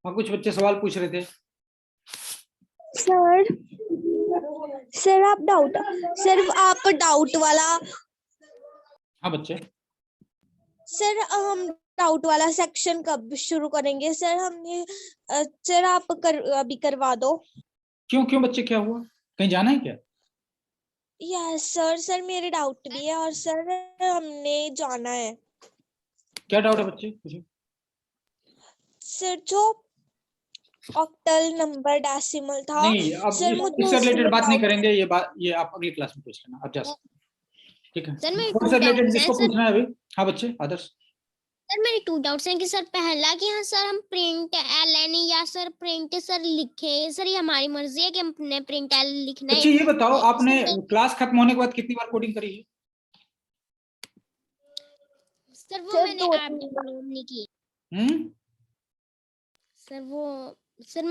हाँ, कुछ बच्चे सवाल पूछ रहे थे। सर सर आप डाउट वाला। हाँ बच्चे, सर हम डाउट वाला सेक्शन कब शुरू करेंगे सर? हमने सर आप अभी करवा दो। क्यों क्यों बच्चे, क्या हुआ? कहीं जाना है क्या? Yes sir. सर मेरे डाउट भी है और सर हमने जाना है। क्या डाउट है बच्चे, पूछो। सर जो ऑक्टल नंबर डेसिमल था नहीं, अब सर, मुझे इससे रिलेटेड उसमें बात नहीं डाउट है। करेंगे, ये आप अगली क्लास में पूछ लेना, अब जा सकते। ठीक है, सर मेरे कौन टू से रिलेटेड डाउट्स हैं जिसको सर। पूछना है अभी? हाँ बच्चे, आदर्श। सर मेरे टू डाउट्स हैं कि सर पहला कि हाँ सर हम प्रिंट एल या सर प्रिंट सर लिखे सर, ये हमारी मर्जी है कि हमने प्रिंट एल लिखना है। बच्चे ये बताओ, आपने सर क्लास खत्म होने के बाद कितनी बार कोडिंग करी है? सर वो सर मैंने दो ऐप तीन डाउनलोड नहीं की सर। सर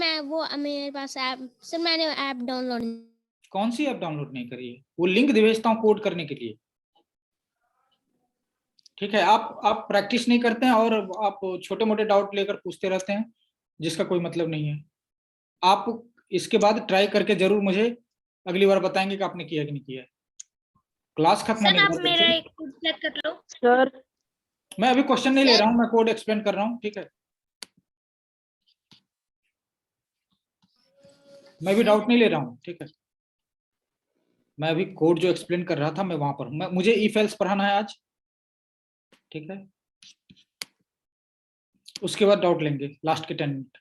मेरे पास ऐप सर, मैंने ऐप डाउनलोड। कौन सी ऐप डाउनलोड नहीं करी है? वो लिंक भेजता हूँ कोड करने के लिए। ठीक है, आप प्रैक्टिस नहीं करते हैं और आप छोटे मोटे डाउट लेकर पूछते रहते हैं, जिसका कोई मतलब नहीं है। आप इसके बाद ट्राई करके जरूर मुझे अगली बार बताएंगे कि आपने किया कि नहीं किया है। क्लास खत्म होने सर के आप बाद मेरा बच्चे, एक चेक कर लो। सर मैं अभी क्वेश्चन नहीं ले सर रहा हूँ, मैं कोड एक्सप्लेन कर रहा हूँ। ठीक है, मैं भी डाउट नहीं ले रहा हूँ। ठीक है, मैं अभी कोड जो एक्सप्लेन कर रहा था मैं वहां पर हूँ। मुझे इफ एल्स पढ़ाना है आज। ठीक है, उसके बाद डाउट लेंगे लास्ट के 10 मिनट।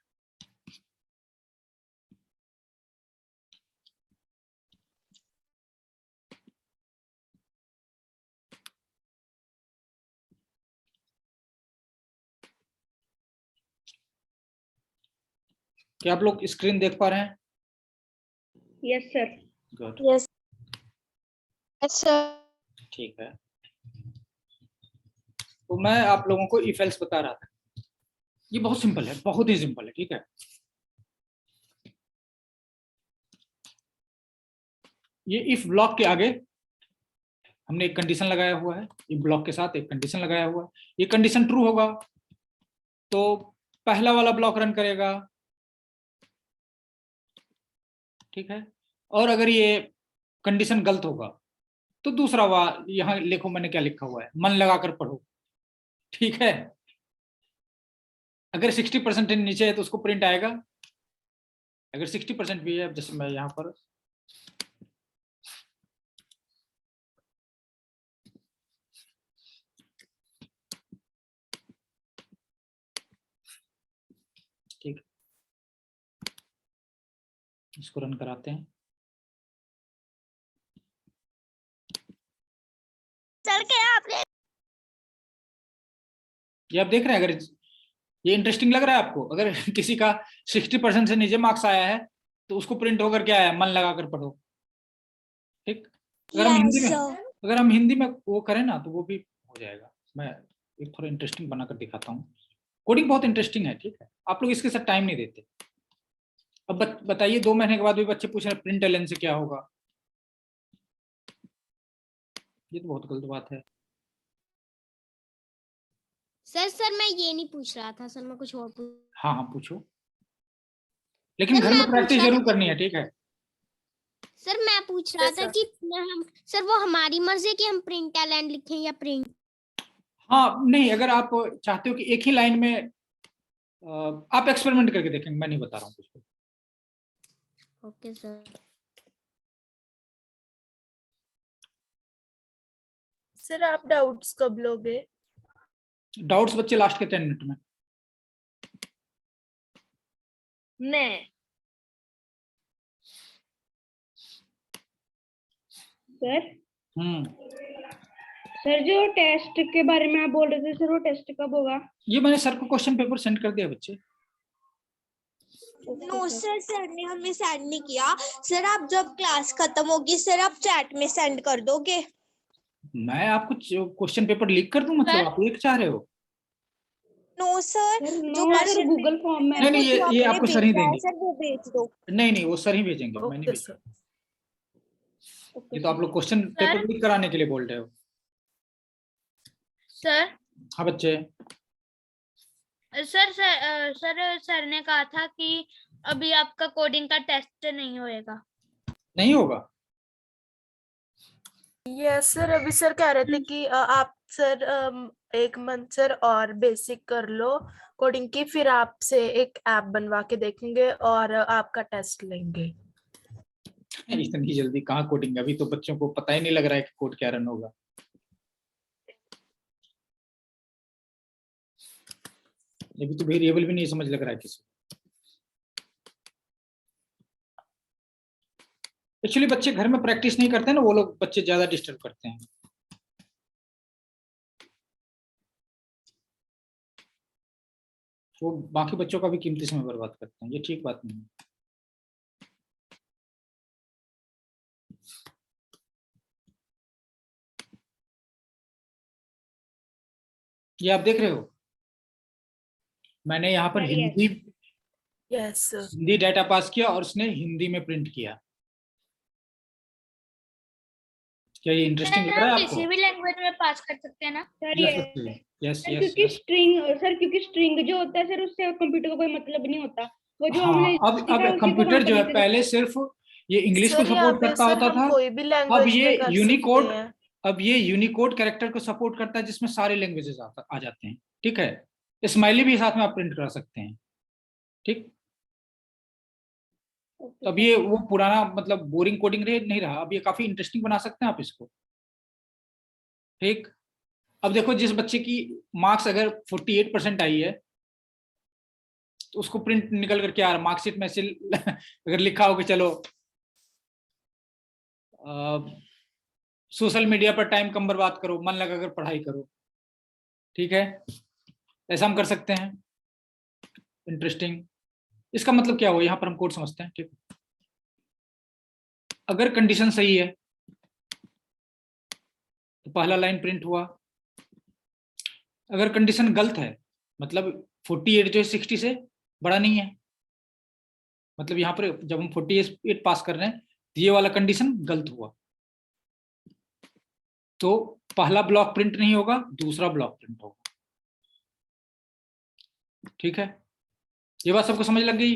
क्या आप लोग स्क्रीन देख पा रहे हैं? Yes sir. Good, yes sir. ठीक है। तो मैं आप लोगों को इफ एल्स बता रहा था। ये बहुत सिंपल है, बहुत ही सिंपल है। ठीक है, ये इफ ब्लॉक के आगे हमने एक कंडीशन लगाया हुआ है, इफ ब्लॉक के साथ एक कंडीशन लगाया हुआ है। ये कंडीशन ट्रू होगा तो पहला वाला ब्लॉक रन करेगा। ठीक है, और अगर ये कंडीशन गलत होगा तो दूसरा वाला, यहां लिखो मैंने क्या लिखा हुआ है, मन लगाकर पढ़ो। ठीक है, अगर 60% नीचे है तो उसको प्रिंट आएगा, अगर 60% भी है, जैसे मैं यहाँ पर ठीक, इसको रन कराते हैं। सर क्या आपने ये आप देख रहे हैं, अगर ये इंटरेस्टिंग लग रहा है आपको, अगर किसी का 60% से नीचे मार्क्स आया है तो उसको प्रिंट होकर क्या आया, मन लगाकर पढ़ो। ठीक, अगर हम हिंदी यस में सर। अगर हम हिंदी में वो करें ना तो वो भी हो जाएगा। मैं एक थोड़ा इंटरेस्टिंग बनाकर दिखाता हूँ। कोडिंग बहुत इंटरेस्टिंग है। ठीक है, आप लोग इसके साथ टाइम नहीं देते। अब बताइए, 2 महीने के बाद भी बच्चे पूछ रहे हैं प्रिंट एलन से क्या होगा। ये तो बहुत गलत बात है। सर मैं ये नहीं पूछ रहा था सर, मैं कुछ और हाँ हाँ पूछो, लेकिन सर घर में मैं पूछ प्रैक्टिस रहा था जरूर करनी है। ठीक है, सर मैं पूछ रहा था कि हम सर वो हमारी मर्जी है कि हम प्रिंट एल लिखें या प्रिंट। हाँ नहीं, अगर आप चाहते हो कि एक ही लाइन में आप एक्सपेरिमेंट करके देखेंगे, मैं नहीं बता रहा हूँ कुछ। Okay sir. सर आप डाउट्स कब लोगे? डाउट्स बच्चे लास्ट के 10 मिनट में। मैं सर सर जो टेस्ट के बारे में आप बोल रहे थे सर, वो टेस्ट कब होगा? ये मैंने सर को क्वेश्चन पेपर सेंड कर दिया बच्चे। नो सर, सर ने हमें सेंड नहीं किया। सर आप जब क्लास खत्म होगी सर आप चैट में सेंड कर दोगे? मैं आपको क्वेश्चन पेपर लीक कर दूं, मतलब आप लीक चाह रहे हो? नो सर, जो no sir, question Google form में नहीं नहीं, जो ये आपने आपको सर ही भेजा है देंगे। सर वो भेज दो। नहीं नहीं, वो सर ही भेजेंगे, मैं नहीं ओके भेजूंगा। सर। ये तो आप लोग क्वेश्चन पेपर लीक कराने के लिए बोल रहे हो। सर हाँ बच्चे, सर ने कहा था कि अभी आपका कोडिंग का टेस्ट नहीं होएगा। नहीं होगा? यस सर, अभी सर कह रहे थे कि आप सर एक मंथ सर और बेसिक कर लो कोडिंग की, फिर आपसे एक ऐप बनवा के देखेंगे और आपका टेस्ट लेंगे। इतनी जल्दी कहाँ कोडिंग? अभी तो बच्चों को पता ही नहीं लग रहा है कि कोड क्या रन होगा। अभी तो वेरिएबल भी नहीं समझ लग रहा है किसी। एक्चुअली बच्चे घर में प्रैक्टिस नहीं करते ना, वो लोग बच्चे ज्यादा डिस्टर्ब करते हैं। वो बाकी बच्चों का भी कीमती समय बर्बाद करते हैं, ये ठीक बात नहीं है। ये आप देख रहे हो, मैंने यहाँ पर Sir, yes. Hindi yes sir. Hindi data pass किया और उसने हिंदी में प्रिंट किया। क्या ये इंटरेस्टिंग लग रहा है आपको? किसी भी लैंग्वेज में पास कर सकते हैं ना? सर यस ये यस सर, यस क्योंकि यस। स्ट्रिंग जो होता है सर, उससे कंप्यूटर को कोई मतलब नहीं होता। वो जो हाँ, हमने अब सीखा है, उसी को कंप्यूटर वहाँ पे जो है नीचे पहले सिर्फ ये इंग्लिश को सर यहाँ सपोर्ट पे करता सर होता हम था। कोई भी अब लैंग्वेज ये में कर सकते यूनिकोड हैं। अब ये यूनिकोड कैरेक्टर को सपोर्ट करता है, जिसमें सारे लैंग्वेजेस आ जाते हैं। ठीक है, स्माइली भी साथ में आप प्रिंट करा सकते हैं। ठीक, तो अब ये वो पुराना मतलब बोरिंग कोडिंग नहीं रहा, अब ये काफी इंटरेस्टिंग बना सकते हैं आप इसको। ठीक, अब देखो जिस बच्चे की मार्क्स अगर 48% आई है, तो उसको प्रिंट निकल करके आ रहा है मार्कशीट में से अगर लिखा हो कि चलो सोशल मीडिया पर टाइम कम बर्बाद करो, मन लगा कर पढ़ाई करो। ठीक है, ऐसा हम कर सकते हैं। इंटरेस्टिंग, इसका मतलब क्या हुआ, यहां पर हम कोड समझते हैं। ठीक, अगर कंडीशन सही है तो पहला लाइन प्रिंट हुआ। अगर कंडीशन गलत है, मतलब 48 जो है 60 से बड़ा नहीं है, मतलब यहां पर जब हम 48 पास कर रहे हैं तो ये वाला कंडीशन गलत हुआ, तो पहला ब्लॉक प्रिंट नहीं होगा, दूसरा ब्लॉक प्रिंट होगा। ठीक है, ये बात सबको समझ लग गई?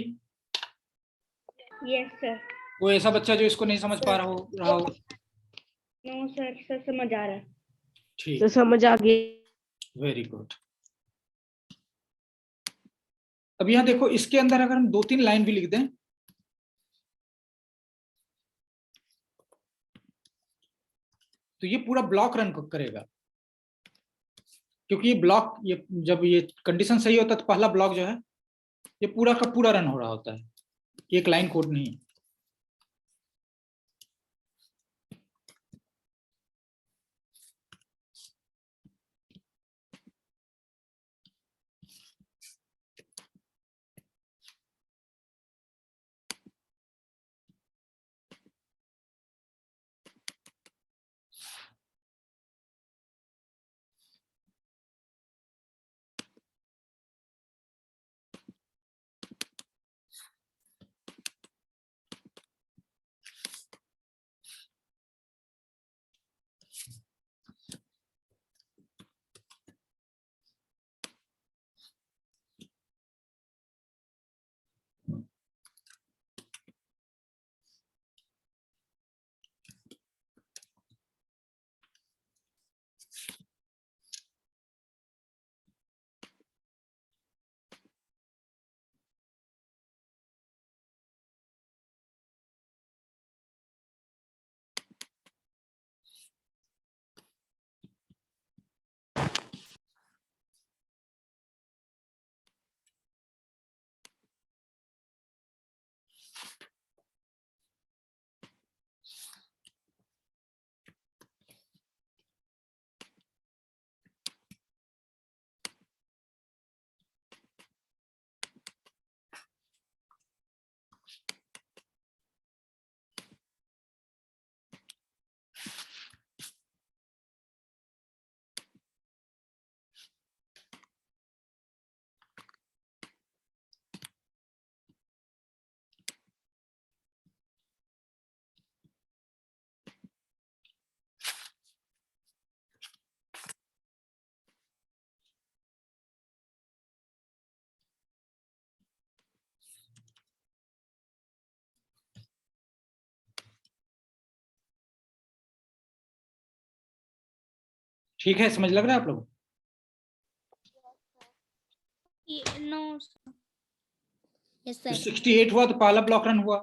Yes sir. कोई ऐसा बच्चा जो इसको नहीं समझ पा रहा हो? नो सर, सर समझ आ रहा है। ठीक, तो समझ आ गई। Very good. अब यहां देखो, इसके अंदर अगर हम 2-3 लाइन भी लिख दें तो ये पूरा ब्लॉक रन करेगा, क्योंकि ये ब्लॉक, ये जब ये कंडीशन सही होता है तो पहला ब्लॉक जो है ये पूरा का पूरा रन हो रहा होता है, एक लाइन कोड नहीं। ठीक है, समझ लग रहा है आप लोग? नो यस तो सर 68 हुआ तो पहला ब्लॉक रन हुआ,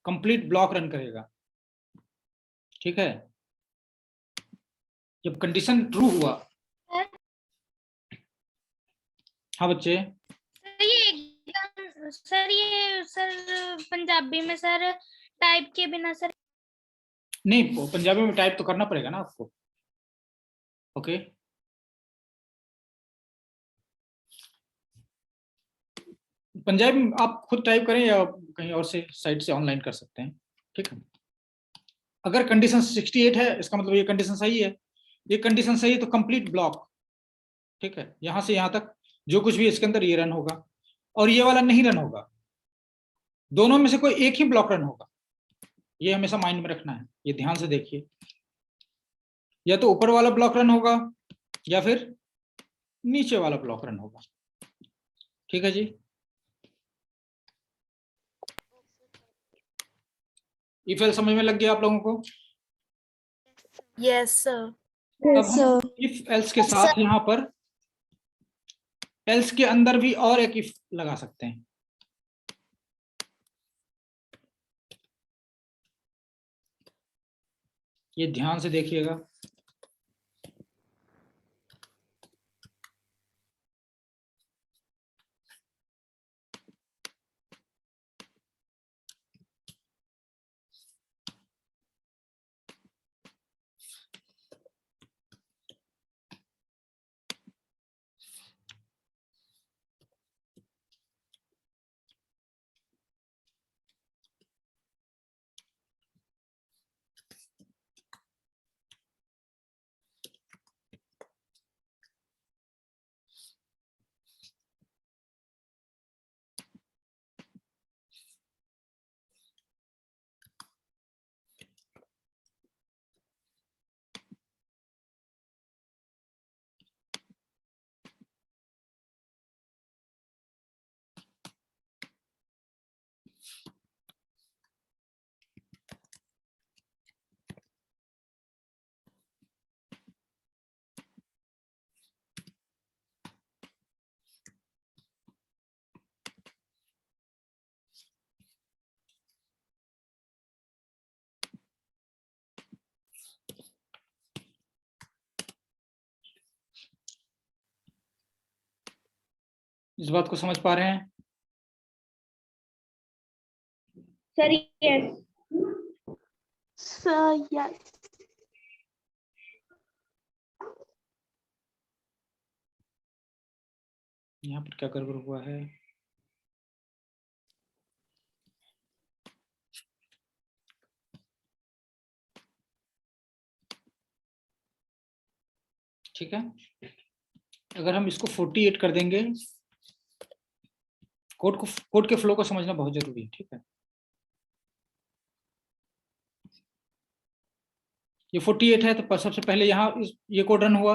कंप्लीट ब्लॉक रन करेगा। ठीक है, जब कंडीशन ट्रू हुआ, हाँ बच्चे, सर पंजाबी में सर टाइप के बिना सर नहीं पंजाबी में टाइप तो करना पड़ेगा ना आपको। ओके, पंजाबी में आप खुद टाइप करें या कहीं और से साइट से ऑनलाइन कर सकते हैं। ठीक है, अगर कंडीशन 68 है इसका मतलब ये कंडीशन सही है, ये कंडीशन सही है तो कंप्लीट ब्लॉक। ठीक है, यहां से यहां तक जो कुछ भी इसके अंदर ये रन होगा और ये वाला नहीं रन होगा, दोनों में से कोई एक ही ब्लॉक रन होगा। ये हमेशा माइंड में रखना है, ये ध्यान से देखिए, या तो ऊपर वाला ब्लॉक रन होगा या फिर नीचे वाला ब्लॉक रन होगा। ठीक है जी, इफ एल्स समझ में लग गया आप लोगों को? Yes sir. अब हम इफ एल्स के साथ यहाँ पर एल्स के अंदर भी और एक इफ लगा सकते हैं। ये ध्यान से देखिएगा, इस बात को समझ पा रहे हैं? Sir yes. Sir yes. यहाँ पर क्या गड़बड़ हुआ है? ठीक है, अगर हम इसको 48 कर देंगे, कोड के फ्लो को समझना बहुत जरूरी है। ठीक है, ये 48 है तो सबसे पहले यहाँ ये कोड रन हुआ,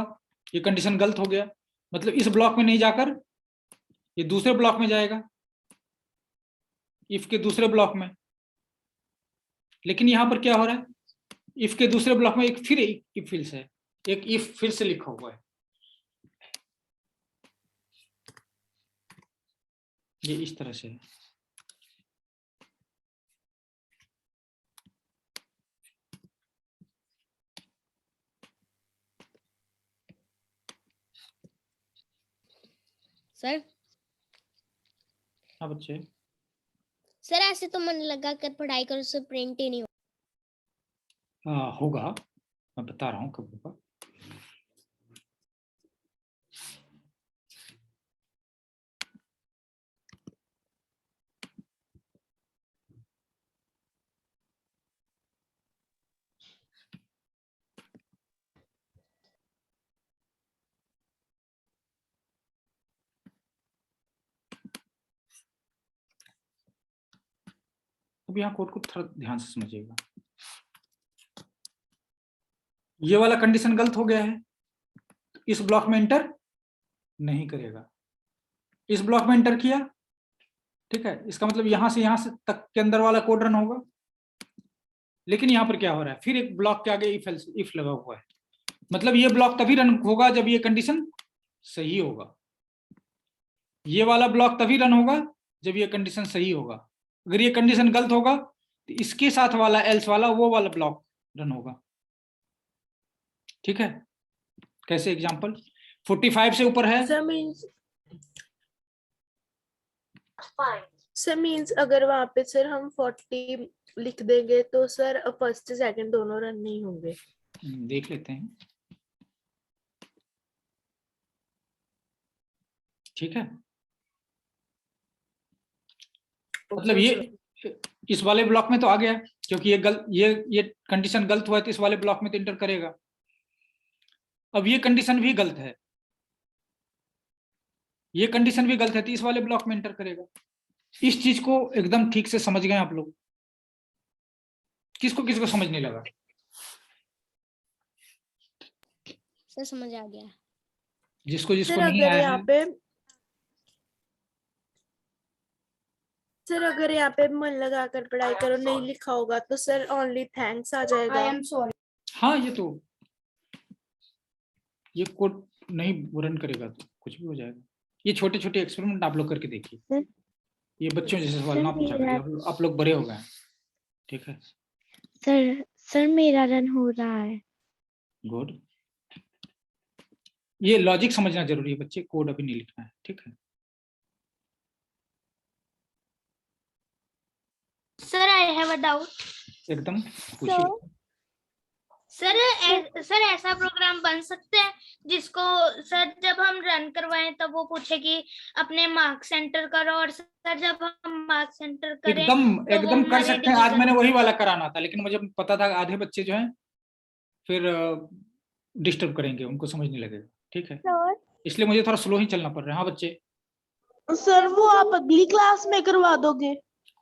ये कंडीशन गलत हो गया, मतलब इस ब्लॉक में नहीं जाकर ये दूसरे ब्लॉक में जाएगा, इफ के दूसरे ब्लॉक में। लेकिन यहाँ पर क्या हो रहा है, इफ के दूसरे ब्लॉक में एक फिर इफ फिर से एक इफ फिर से लिखा हुआ है, ये इस तरह से है। सर हाँ बच्चे, सर ऐसे तो मन लगा कर पढ़ाई करो उससे प्रिंट ही नहीं होगा, मैं बता रहा हूँ कब होगा। अब यहाँ कोड को थोड़ा ध्यान से समझिएगा, ये वाला कंडीशन गलत हो गया है, इस ब्लॉक में एंटर नहीं करेगा, इस ब्लॉक में एंटर किया। ठीक है, इसका मतलब यहां से तक के अंदर वाला कोड रन होगा। लेकिन यहाँ पर क्या हो रहा है, फिर एक ब्लॉक के आगे इफ लगा हुआ है, मतलब ये ब्लॉक तभी रन होगा जब ये कंडीशन सही होगा, ये वाला ब्लॉक तभी रन होगा जब ये कंडीशन सही होगा। अगर ये कंडीशन गलत होगा तो इसके साथ वाला एल्स वाला वो वाला ब्लॉक रन होगा। ठीक है, कैसे एग्जांपल 45 से ऊपर है, सर मीन्स अगर वहां पे सर हम 40 लिख देंगे तो सर फर्स्ट सेकंड दोनों रन नहीं होंगे। देख लेते हैं। ठीक है, मतलब ये इस वाले ब्लॉक में तो आ गया क्योंकि ये कंडीशन गलत हुआ है तो इस वाले ब्लॉक में तो इंटर करेगा। अब ये कंडीशन भी गलत है, ये कंडीशन भी गलत है तो इस वाले ब्लॉक में इंटर करेगा। इस चीज को एकदम ठीक से समझ गए आप लोग? किसको किसको समझ नहीं लगा? सर समझ आ गया। जिसको जिसको सर नहीं अगर आया यहाँ है, पे सर अगर यहाँ पे मन लगा कर पढ़ाई करो नहीं लिखा होगा तो सर ओनली थैंक्स आ जाएगा। I am sorry. हाँ ये कोड नहीं रन करेगा तो कुछ भी हो जाएगा। ये छोटे छोटे एक्सपेरिमेंट आप लोग करके देखिए, ये बच्चों जैसे सवाल ना पूछा करिए, आप लोग बड़े हो गए। ठीक है सर मेरा रन हो रहा है। गुड, ये लॉजिक समझना जरूरी है बच्चे, कोड अभी नहीं लिखना है। ठीक है sir I have a doubt. एकदम पूछिए। सर ऐसा प्रोग्राम बन सकते हैं जिसको सर जब हम रन करवाएं तब वो पूछे कि अपने मार्क्स एंटर करो, और सर जब हम मार्क्स एंटर करें एकदम कर हमारे सकते हैं। आज डिवीजन मैंने वही वाला कराना था लेकिन मुझे पता था आधे बच्चे जो हैं फिर डिस्टर्ब करेंगे, उनको समझ नहीं लगेगा। ठीक है, इसलिए मुझे थोड़ा स्लो ही चलना पड़ रहा है। हाँ बच्चे, सर वो आप अगली क्लास में करवा दोगे?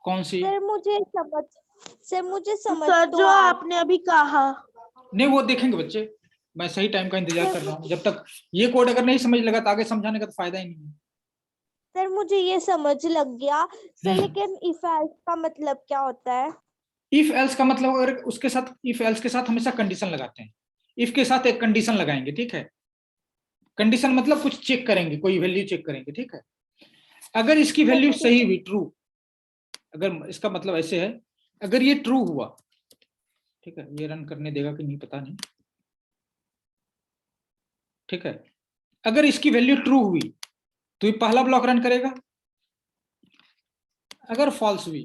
कौन सी? सर मुझे समझ सर तो जो आ- आपने अभी कहा। नहीं वो देखेंगे बच्चे, मैं सही टाइम का इंतजार कर रहा हूँ। जब तक ये कोड अगर नहीं समझ लगा तो आगे समझाने का तो फायदा ही नहीं है। सर मुझे ये समझ लग गया सर, लेकिन इफ एल्स का मतलब क्या होता है? इफ एल्स का मतलब, अगर उसके साथ इफ एल्स के साथ हमेशा कंडीशन लगाते हैं। इफ के साथ एक कंडीशन लगाएंगे। ठीक है, कंडीशन मतलब कुछ चेक करेंगे, कोई वैल्यू चेक करेंगे। ठीक है, अगर इसकी वैल्यू सही हुई, ट्रू, अगर इसका मतलब ऐसे है, अगर ये ट्रू हुआ, ठीक है, ये रन करने देगा कि नहीं पता नहीं। ठीक है, अगर इसकी वैल्यू ट्रू हुई तो ये पहला ब्लॉक रन करेगा। अगर फॉल्स हुई,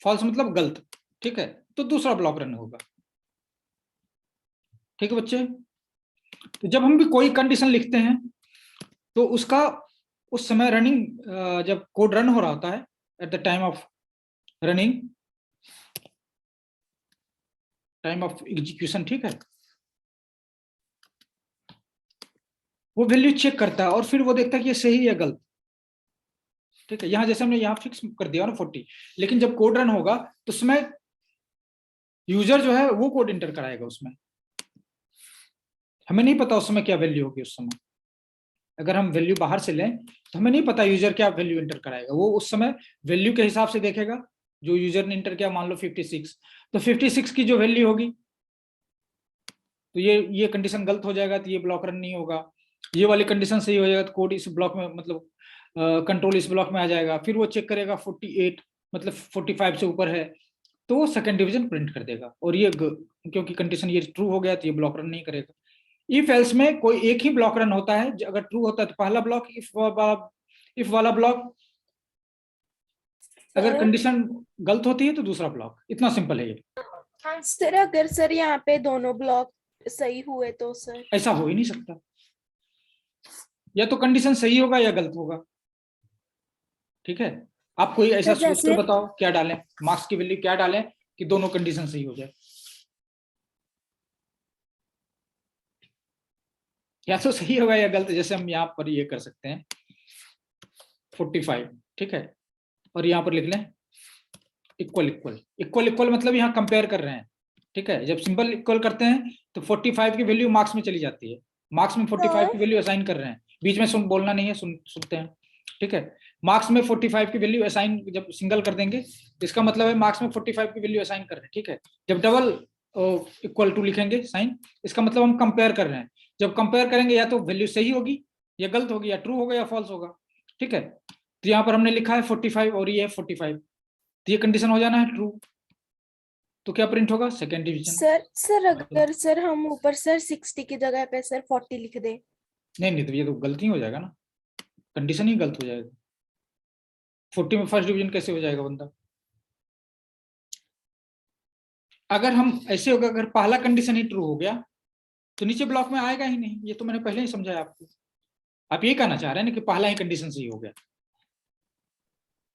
फॉल्स मतलब गलत, ठीक है, तो दूसरा ब्लॉक रन होगा। ठीक है बच्चे, तो जब हम भी कोई कंडीशन लिखते हैं तो उसका उस समय रनिंग, जब कोड रन हो रहा होता है, at the time of running, time of execution, ठीक है, वो वैल्यू चेक करता है और फिर वो देखता है कि ये सही है गलत। ठीक है, यहां जैसे हमने यहाँ फिक्स कर दिया ना 40, लेकिन जब कोड रन होगा तो उसमें यूजर जो है वो कोड इंटर कराएगा। उसमें हमें नहीं पता उस समय क्या वैल्यू होगी। उस समय अगर हम वैल्यू बाहर से लें तो हमें नहीं पता यूजर क्या वैल्यू इंटर कराएगा। वो उस समय वैल्यू के हिसाब से देखेगा जो यूजर ने इंटर किया, मान लो 56, तो 56 की जो वैल्यू होगी तो ये कंडीशन गलत हो जाएगा तो ये ब्लॉक रन नहीं होगा। ये वाली कंडीशन सही हो जाएगा तो कोड इस ब्लॉक में, मतलब कंट्रोल इस ब्लॉक में आ जाएगा। फिर वो चेक करेगा 48 मतलब 45 से ऊपर है तो वो सेकंड डिवीजन प्रिंट कर देगा। और ये क्योंकि कंडीशन ये ट्रू हो गया तो ये ब्लॉक रन नहीं करेगा। इफ एल्स में कोई एक ही ब्लॉक रन होता है, अगर ट्रू होता है तो पहला ब्लॉक, इफ वाला ब्लॉक, अगर कंडीशन गलत होती है तो दूसरा ब्लॉक। इतना सिंपल है ये। हाँ सर, अगर सर यहाँ पे दोनों ब्लॉक सही हुए तो सर? ऐसा हो ही नहीं सकता, या तो कंडीशन सही होगा या गलत होगा। ठीक है, आप कोई ऐसा तो सोच जैसे- कर बताओ क्या डालें, मार्क्स की वैल्यू क्या डालें कि दोनों कंडीशन सही हो जाए। या तो सही होगा या गलत। जैसे हम यहाँ पर ये कर सकते हैं 45, ठीक है, और यहाँ पर लिख लें इक्वल इक्वल। इक्वल इक्वल मतलब यहाँ कंपेयर कर रहे हैं। ठीक है, जब सिंपल इक्वल करते हैं तो 45 की वैल्यू मार्क्स में चली जाती है। मार्क्स में 45 की वैल्यू असाइन कर रहे हैं, बीच में बोलना नहीं है, सुनते हैं। ठीक है, मार्क्स में 45 की वैल्यू असाइन जब सिंगल कर देंगे तो इसका मतलब है मार्क्स में 45 की वैल्यू असाइन कर रहे हैं। ठीक है, जब डबल इक्वल टू लिखेंगे साइन, इसका मतलब हम कंपेयर कर रहे हैं। जब कंपेयर करेंगे या तो वैल्यू सही होगी या गलत होगी, या ट्रू होगा या फॉल्स होगा, ठीक है। तो यहाँ पर हमने लिखा है 45 और ये है 45, तो ये कंडीशन हो जाना है ट्रू। तो क्या प्रिंट होगा? Second division. सर अगर सर हम ऊपर सर 60 की जगह पे सर 40 लिख दें। नहीं, तो ये तो गलती हो जाएगा ना, कंडीशन ही गलत हो जाएगा। 40 में फर्स्ट डिवीजन कैसे हो जाएगा बंदा? अगर हम ऐसे होगा, अगर पहला कंडीशन ही ट्रू हो गया तो नीचे ब्लॉक में आएगा ही नहीं। ये तो मैंने पहले ही समझाया आपको। आप ये कहना चाह रहे हैं ना कि पहला ही कंडीशन सही हो गया।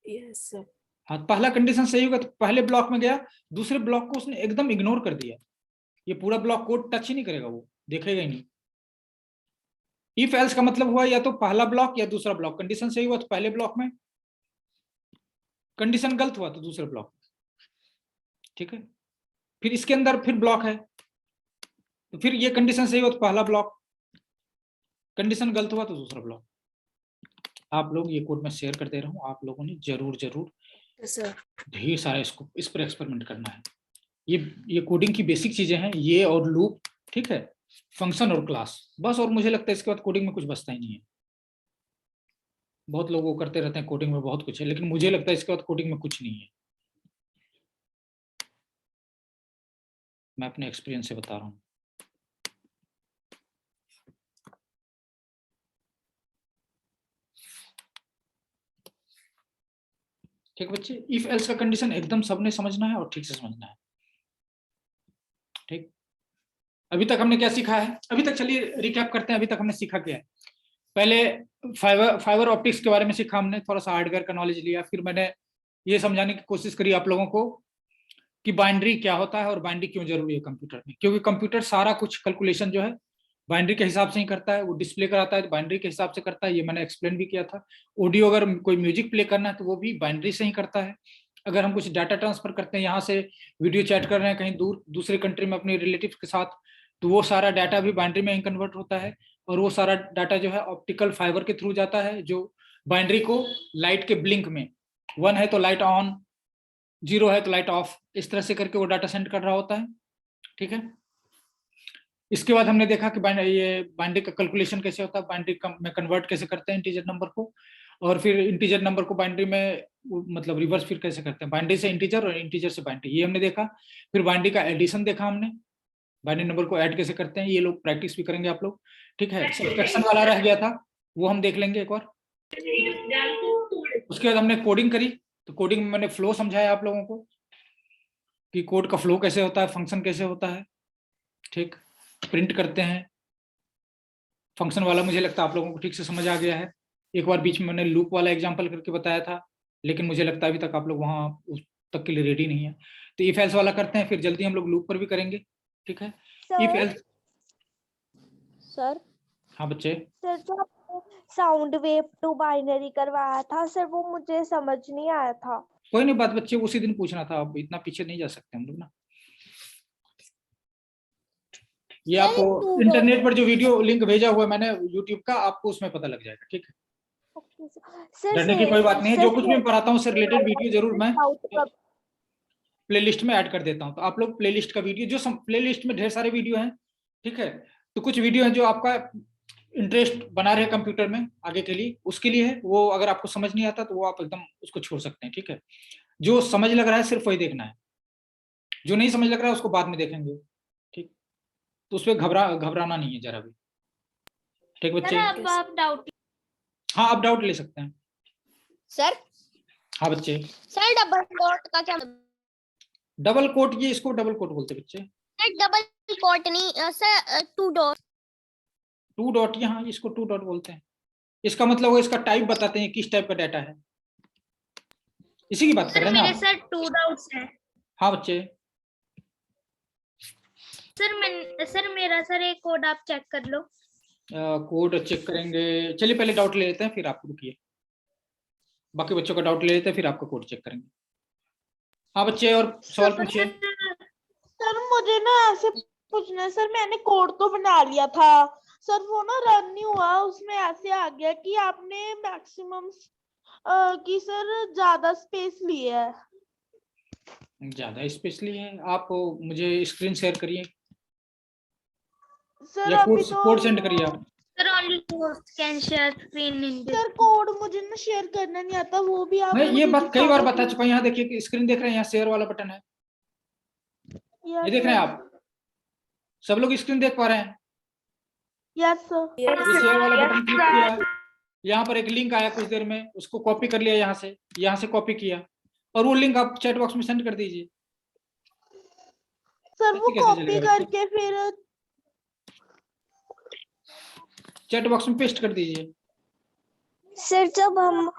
Yes sir. हाँ, पहला कंडीशन सही होगा तो पहले ब्लॉक में गया, दूसरे ब्लॉक को उसने एकदम इग्नोर कर दिया। ये पूरा ब्लॉक कोड टच ही नहीं करेगा, वो देखेगा ही नहीं। इफ एल्स का मतलब हुआ या तो पहला ब्लॉक या दूसरा ब्लॉक। कंडीशन सही हुआ तो पहले ब्लॉक में, कंडीशन गलत हुआ तो दूसरे ब्लॉक, ठीक है। फिर इसके अंदर फिर ब्लॉक है, तो फिर ये कंडीशन सही हुआ तो पहला ब्लॉक, कंडीशन गलत हुआ तो दूसरा ब्लॉक। आप लोग ये कोड मैं शेयर कर दे रहा हूँ, आप लोगों ने जरूर सर ढेर सारा इसको इस पर एक्सपेरिमेंट करना है। ये कोडिंग की बेसिक चीजें हैं, ये और लूप, ठीक है, फंक्शन और क्लास, बस। और मुझे लगता है इसके बाद कोडिंग में कुछ बचता ही नहीं है। बहुत लोग वो करते रहते हैं कोडिंग में बहुत कुछ है, लेकिन मुझे लगता है इसके बाद कोडिंग में कुछ नहीं है। मैं अपने एक्सपीरियंस से बता रहा हूँ। ठीक बच्चे, इफ एल्स का कंडीशन एकदम सबने समझना है और ठीक से समझना है, ठीक। अभी तक हमने क्या सीखा है? अभी तक चलिए रिकैप करते हैं। अभी तक हमने सीखा क्या है? पहले फाइबर ऑप्टिक्स के बारे में सीखा हमने, थोड़ा सा हार्डवेयर का नॉलेज लिया। फिर मैंने ये समझाने की कोशिश करी आप लोगों को कि बाइनरी क्या होता है और बाइनरी क्यों जरूरी है कंप्यूटर में। क्योंकि कंप्यूटर सारा कुछ कैलकुलेशन जो है बाइनरी के हिसाब से ही करता है। वो डिस्प्ले कराता है तो बाइनरी के हिसाब से करता है, ये मैंने एक्सप्लेन भी किया था। ऑडियो अगर कोई म्यूजिक प्ले करना है तो वो भी बाइनरी से ही करता है। अगर हम कुछ डाटा ट्रांसफर करते हैं, यहाँ से वीडियो चैट कर रहे हैं कहीं दूर दूसरे कंट्री में अपने रिलेटिव के साथ, तो वो सारा डाटा भी बाइनरी में ही कन्वर्ट होता है। और वो सारा डाटा जो है ऑप्टिकल फाइबर के थ्रू जाता है, जो बाइनरी को लाइट के ब्लिंक में 1 है तो लाइट ऑन, 0 है तो लाइट ऑफ, इस तरह से करके वो डाटा सेंड कर रहा होता है, ठीक है। इसके बाद हमने देखा कि ये बाइनरी का कैलकुलेशन कैसे होता है, बाइनरी में कन्वर्ट कैसे करते हैं इंटीजर नंबर को, और फिर इंटीजर नंबर को बाइनरी में मतलब रिवर्स फिर कैसे करते हैं, बाइनरी से इंटीजर और इंटीजर से बाइनरी, ये हमने देखा। फिर बाइनरी का एडिशन देखा हमने, बाइनरी नंबर को ऐड कैसे करते हैं, ये लोग प्रैक्टिस भी करेंगे आप लोग, ठीक है। सब्ट्रैक्शन वाला रह गया था, वो हम देख लेंगे एक बार। उसके बाद हमने कोडिंग करी, तो कोडिंग में मैंने फ्लो समझाया आप लोगों को कि कोड का फ्लो कैसे होता है, फंक्शन कैसे होता है, ठीक। प्रिंट करते हैं, फंक्शन वाला मुझे लगता है आप लोगों को ठीक से समझ आ गया है। एक बार बीच में मैंने लूप वाला एग्जांपल करके बताया था, लेकिन मुझे लगता है अभी तक आप लोग वहां उस तक के लिए रेडी नहीं है। तो इफ एल्स वाला करते हैं, फिर जल्दी हम लोग लूप पर भी करेंगे, ठीक है। If else. सर हाँ बच्चे। सर जो आपने साउंड वेव टू बाइनरी करवाया था सर, वो मुझे समझ नहीं आया था। कोई नहीं बात बच्चे, उसी दिन पूछना था, अब इतना पीछे नहीं जा सकते हम लोग ना। ये आपको इंटरनेट पर जो वीडियो लिंक भेजा हुआ है मैंने यूट्यूब का, आपको उसमें पता लग जाएगा, ठीक है। सर डरने की कोई बात नहीं है, जो कुछ भी मैं पढ़ाता हूँ उससे रिलेटेड वीडियो जरूर मैं डाउट प्लेलिस्ट में ऐड कर देता हूँ। तो आप लोग प्लेलिस्ट का वीडियो, जो प्लेलिस्ट में ढेर सारे वीडियो हैं, ठीक है। तो कुछ वीडियो हैं जो आपका इंटरेस्ट बना रहे कंप्यूटर में आगे के लिए, उसके लिए है वो। अगर आपको समझ नहीं आता तो वो आप एकदम उसको छोड़ सकते हैं, ठीक है। जो समझ लग रहा है सिर्फ वही देखना है, जो नहीं समझ लग रहा है उसको बाद में देखेंगे, ठीक। तो उस पर घबराना नहीं है जरा भी, ठीक बच्चे। अब आप डाउट। हाँ, आप डाउट ले सकते हैं सर हाँ बच्चे। सर डबल कोट का क्या? डबल कोट, ये इसको डबल कोट बोलते हैं बच्चे। सर डबल कोट नहीं सर, 2 डॉट। 2 डॉट, यहाँ इसको 2 डॉट बोलते हैं। इसका मतलब वो इसका टाइप बताते हैं किस टाइप का डाटा है, इसी की बात कर रहे हैं ना मेरे आप? सर 2 डाउट्स हैं। हाँ बच्चे। सर मेरा सर एक कोड आप चेक कर लो। कोड चेक करेंगे, चलिए पहले डाउट ले लेते हैं फिर आप रुकिए, बाकी बच्चों का डाउट ले लेते हैं फिर आपका कोड चेक करेंगे। हाँ बच्चे, और सवाल पूछिए। सर मुझे ना ऐसे पूछना है सर, मैंने कोड तो बना लिया था सर, वो ना रन नहीं हुआ, उसमें ऐसे आ गया कि आपने मैक्सिमम की सर ज्यादा स्पेस ली है। ज्यादा स्पेशली है, आप मुझे स्क्रीन शेयर करिए सर या अभी कोड तो कोड सेंड करिए आप। Sir, only host can share screen in this. Sir code मुझे ना शेयर करना नहीं आता, वो भी आप मैं ये मुझे बात कई बार दिखाना बता चुका हूँ। यहाँ देखिए कि स्क्रीन देख रहे हैं, यहाँ शेयर वाला बटन है, ये देख रहे हैं आप, सब लोग स्क्रीन देख पा रहे हैं। Yes sir. ये शेयर वाला बटन क्लिक किया, यहाँ पर एक लिंक आया कुछ देर में, उसको कॉपी कर लिया, यहाँ से कॉपी किया और वो लिंक आप चैट बॉक्स में सेंड कर दीजिए। सर वो ऐसे कैसे कॉपी चलेगा बच्चे? करके फिर चैट बॉक्स में पेस्ट कर दीजिए। सर जब हम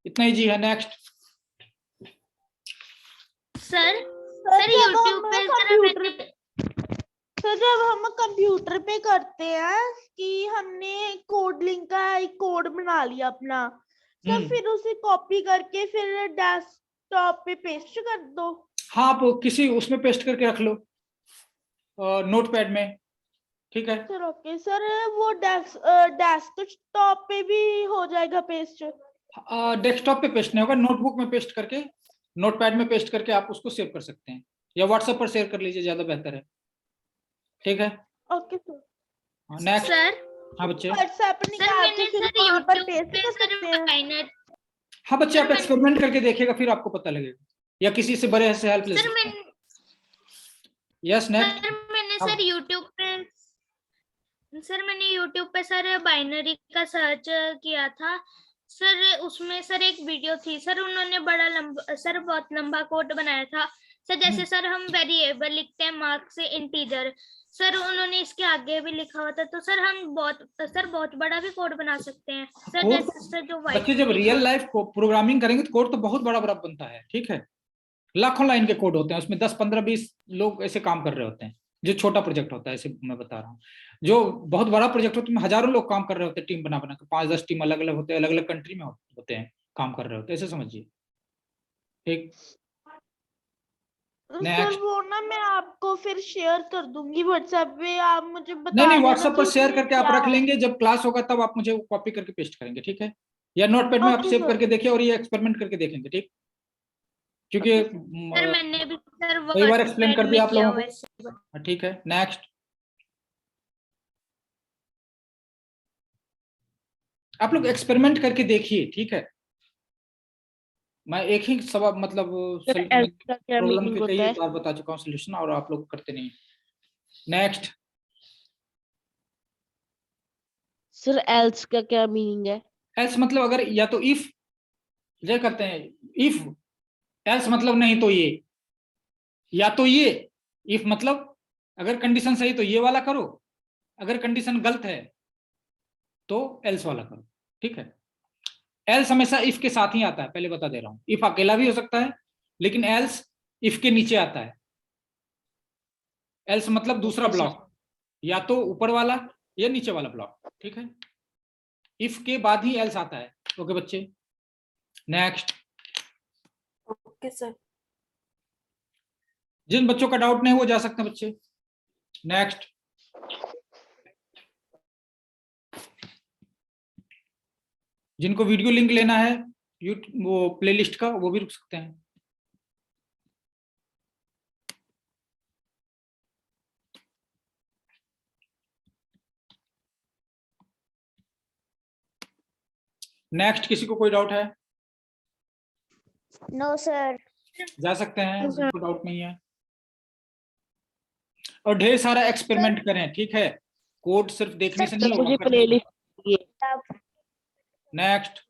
इतना इजी है। नेक्स्ट। Sir, सर sir, जब YouTube हम पे कंप्यूटर सर सर जब हम कंप्यूटर पे करते हैं कि हमने कोड लिंक का एक कोड बना लिया अपना, सर फिर उसे कॉपी करके फिर डेस्कटॉप पे पेस्ट कर दो। हाँ, आप किसी उसमें पेस्ट करके रख लो, नोटपैड में, ठीक है। सर ओके सर, वो डेस्कटॉप पे भी हो जाएगा पेस्ट? डेस्कटॉप पे पेस्ट नहीं होगा, नोटबुक में पेस्ट करके, नोटपैड में पेस्ट करके आप उसको सेव कर सकते हैं, या व्हाट्सएप पर शेयर कर लीजिए, ज्यादा बेहतर है, ठीक है। Okay sir. नेक्स्ट। sir, हाँ बच्चे। व्हाट्सएप sir, निकाल के मैंने फिर सर वहां पर YouTube पेस्ट पे कर सर सकते हैं? माइनर हाँ बच्चे, आप सर, एक्सपेरिमेंट करके देखिएगा, फिर आपको पता लगेगा, या किसी से बड़े से हेल्प ले सर सकते हैं। मैंने यस नेक्स्ट। सर मैंने हाँ। सर YouTube पे सर बाइनरी का सर्च किया था सर, उसमें सर एक वीडियो थी सर, उन्होंने बड़ा लंबा सर बहुत लंबा कोड बनाया था सर, जैसे सर हम वेरिएबल लिखते हैं मार्क्स से इंटीजर, सर उन्होंने इसके आगे भी लिखा हुआ था, तो सर हम बहुत बड़ा भी कोड बना सकते हैं सर, कोड जैसे सर जो बच्चे जब रियल लाइफ को प्रोग्रामिंग करेंगे तो कोड तो बहुत बड़ा बड़ा बनता है, ठीक है। लाखों लाइन के कोड होते हैं उसमें, 10 15 20 लोग ऐसे काम कर रहे होते हैं। जो छोटा प्रोजेक्ट होता है, ऐसे मैं बता रहा हूँ, जो बहुत बड़ा प्रोजेक्ट होता है उसमें हजारों लोग काम कर रहे होते हैं, टीम बना बना के, 5 10 टीम अलग अलग होते हैं, अलग अलग कंट्री में होते हैं, काम कर रहे होते हैं, ऐसे समझिए, ठीक। Sir next. वो ना मैं आपको फिर शेयर कर दूंगी व्हाट्सएप पे, आप मुझे नहीं बता नहीं, देना व्हाट्सएप कि पर शेयर उसमें करके आप क्या रख है। लेंगे, जब क्लास होगा तब आप मुझे कॉपी करके पेस्ट करेंगे, ठीक है। या नोटपैड में आप ओके सेव सर। करके देखिए और ये एक्सपेरिमेंट करके देखेंगे, ठीक। क्योंकि सर मैंने भी सर कई बार एक्सप्लेन वर्डपैड कर में दिया आप किया लोगों हुआ है को, ठीक है। नेक्स्ट। आप लोग एक्सपेरिमेंट करके देखिए, ठीक है। मैं एक ही सबब मतलब सर एल्स का क्या प्रॉब्लम मीनिंग के होता कई है? बार बता चुका हूँ सोल्यूशन, और आप लोग करते नहीं। नेक्स्ट। सर एल्स का क्या मीनिंग है? एल्स मतलब अगर, या तो इफ ये करते हैं, इफ। एल्स मतलब नहीं तो ये, या तो ये। इफ मतलब अगर कंडीशन सही तो ये वाला करो, अगर कंडीशन गलत है तो एल्स वाला करो, ठीक है। एल्स हमेशा इफ के साथ ही आता है, पहले बता दे रहा हूं। इफ अकेला भी हो सकता है, लेकिन एल्स इफ के नीचे आता है। एल्स मतलब दूसरा ब्लॉक, या तो ऊपर वाला या नीचे वाला ब्लॉक, ठीक है। इफ के बाद ही एल्स आता है, ओके बच्चे। नेक्स्ट। Okay sir. जिन बच्चों का डाउट नहीं वो जा सकते हैं बच्चे। नेक्स्ट। जिनको वीडियो लिंक लेना है वो प्लेलिस्ट का, वो भी रुक सकते हैं। नेक्स्ट। किसी को कोई डाउट है? No sir. जा सकते हैं, कोई डाउट नहीं है। और ढेर सारा एक्सपेरिमेंट करें, ठीक है। कोड सिर्फ देखने से नहीं होगा, मुझे प्लेलिस्ट। नेक्स्ट।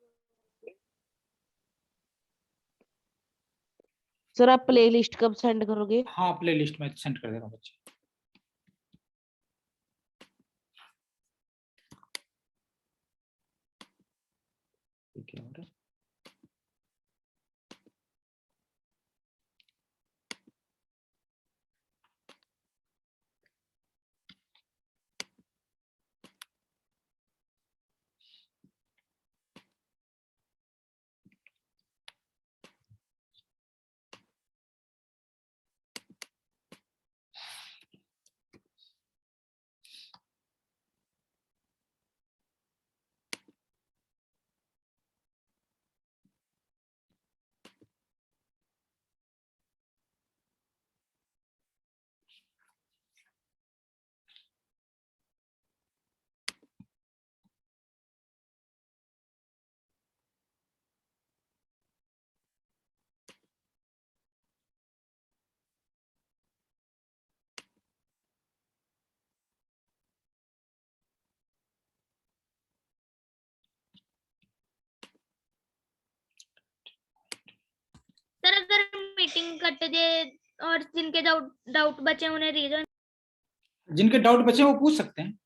सर आप प्लेलिस्ट कब सेंड करोगे? हाँ, प्लेलिस्ट में सेंड कर दे रहा हूँ बच्चे। ठीक है। मीटिंग करते जाए और जिनके डाउट बचे उन्हें रीजन। जिनके डाउट बचे वो पूछ सकते हैं,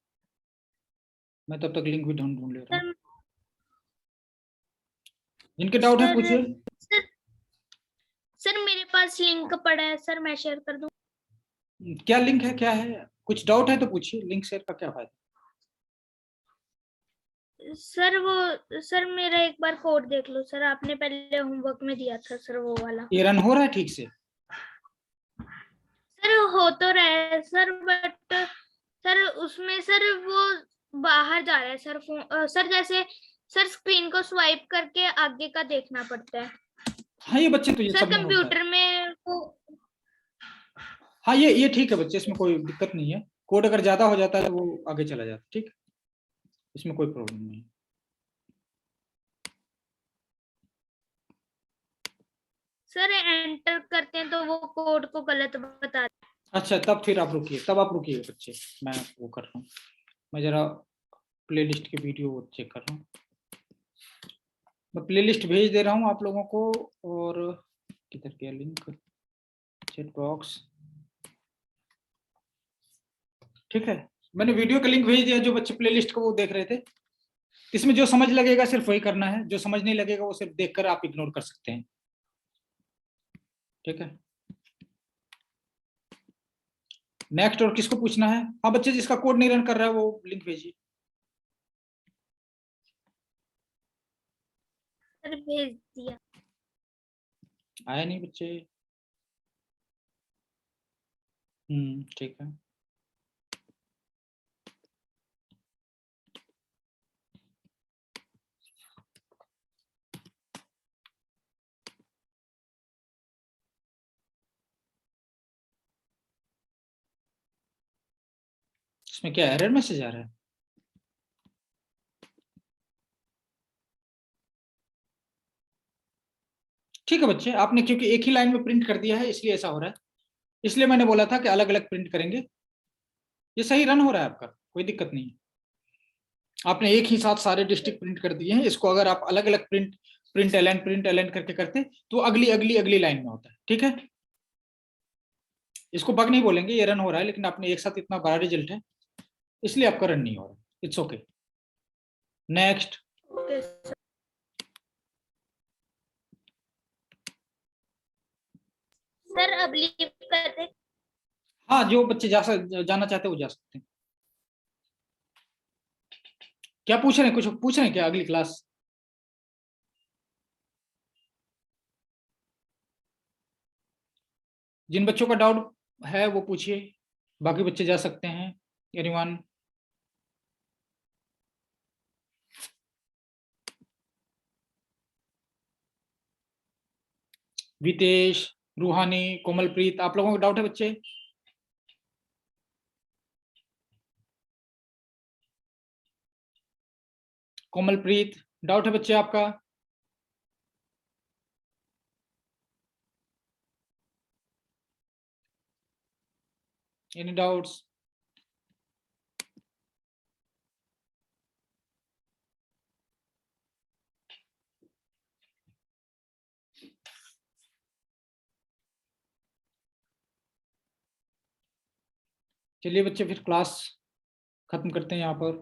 मैं तब तक लिंक भी ढूंढ ले रहा हूँ। जिनके डाउट है पूछिए। सर मेरे पास लिंक पड़ा है सर, मैं शेयर कर दूं? क्या लिंक है, क्या है? कुछ डाउट है तो पूछिए, लिंक शेयर का क्या फायदा? सर मेरा एक बार कोड देख लो सर, आपने पहले होमवर्क में दिया था सर वो वाला। ये रन हो रहा है ठीक से? सर हो तो रहा है सर, बट सर उसमें सर वो बाहर जा रहा है सर फोन सर, जैसे सर स्क्रीन को स्वाइप करके आगे का देखना पड़ता है। हाँ ये बच्चे तो ये सर सब में होता है। कंप्यूटर में हाँ ये ठीक है बच्चे, इसमें कोई दिक्कत नहीं है। कोड अगर ज्यादा हो जाता है तो वो आगे चला जाता है, ठीक है, इसमें कोई प्रॉब्लम नहीं है। सर एंटर करते हैं तो वो कोड को गलत बता। अच्छा तब फिर आप रुकिए, तब आप रुकिए बच्चे, मैं वो कर रहा हूँ, मैं जरा प्लेलिस्ट के वीडियो चेक कर रहा हूँ। मैं प्लेलिस्ट भेज दे रहा हूँ आप लोगों को, और किधर गया लिंक, चैट बॉक्स, ठीक है। मैंने वीडियो का लिंक भेज दिया, जो बच्चे प्लेलिस्ट को वो देख रहे थे। इसमें जो समझ लगेगा सिर्फ वही करना है, जो समझ नहीं लगेगा वो सिर्फ देखकर आप इग्नोर कर सकते हैं, ठीक है। नेक्स्ट और किसको पूछना है? हाँ बच्चे जिसका कोड नहीं रन कर रहा है वो लिंक भेजिए। सर भेज दिया। आया नहीं बच्चे? ठीक है। इसमें क्या एरर मैसेज आ रहा है? ठीक है बच्चे, आपने क्योंकि एक ही लाइन में प्रिंट कर दिया है इसलिए ऐसा हो रहा है, इसलिए मैंने बोला था कि अलग अलग प्रिंट करेंगे। ये सही रन हो रहा है आपका, कोई दिक्कत नहीं है। आपने एक ही साथ सारे डिस्ट्रिक्ट प्रिंट कर दिए हैं, इसको अगर आप अलग अलग प्रिंट एलाइन करके करते तो अगली लाइन में होता है, ठीक है। इसको बग नहीं बोलेंगे, ये रन हो रहा है, लेकिन आपने एक साथ इतना बड़ा रिजल्ट है इसलिए आपका रन नहीं हो रहा। It's okay. Next. Okay sir. Sir अब लीव कर दे। हाँ जो बच्चे जाना चाहते हैं वो जा सकते हैं। क्या पूछ रहे हैं, कुछ पूछ रहे हैं क्या अगली क्लास? जिन बच्चों का डाउट है वो पूछिए, बाकी बच्चे जा सकते हैं। एनीवन? वितेश, रूहानी, कोमलप्रीत, आप लोगों का डाउट है बच्चे? कोमलप्रीत, डाउट है बच्चे आपका? Any doubts? चलिए बच्चे फिर क्लास खत्म करते हैं यहाँ पर।